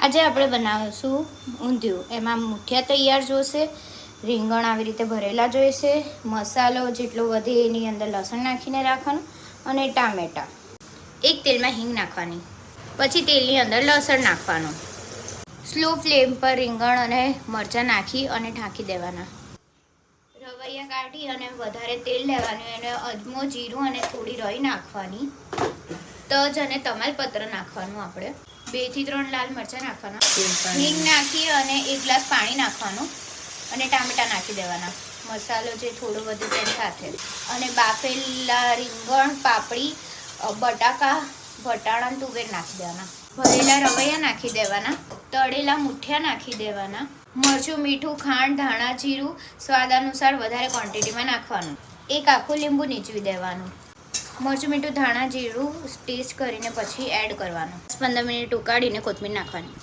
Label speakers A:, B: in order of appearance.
A: આજે આપણે બનાવીશું ઊંધિયું. એમાં મુઠિયા તૈયાર જોશે, રીંગણ આવી રીતે ભરેલા જોઈશે, મસાલો જેટલો વધે એની અંદર લસણ નાખીને રાખવાનું અને ટામેટાં. એક તેલમાં હિંગ નાખવાની, પછી તેલની અંદર લસણ નાખવાનું. સ્લો ફ્લેમ પર રીંગણ અને મરચાં નાખી અને ઢાંકી દેવાના. રવૈયા કાઢી અને વધારે તેલ લેવાનું, એને અજમો, જીરું અને થોડી રાઈ નાખવાની. તજ અને તમાલપત્ર નાખવાનું. આપણે 2 થી 3 લાલ મરચાં નાખવાના. હિંગ નાખી અને 1 ગ્લાસ પાણી નાખવાનું અને ટામેટાં નાખી દેવાના. મસાલો જે થોડો વધે તેની સાથે અને બાફેલા રીંગણ, પાપડી, બટાકા, વટાણા, તુવેર નાખી દેવાના. ભરેલા રવૈયા નાખી દેવાના. તળેલા મુઠિયા નાખી દેવાના. મરચું, મીઠું, ખાંડ, ધાણા, જીરું સ્વાદ અનુસાર વધારે ક્વોન્ટિટીમાં નાખવાનું. એક આખું લીંબુ નીચવી દેવાનું. મરચું, મીઠું, ધાણા, જીરું ટેસ્ટ કરીને પછી એડ કરવાનું. 15 મિનિટ ઉકાળીને કોથમીર નાખવાની.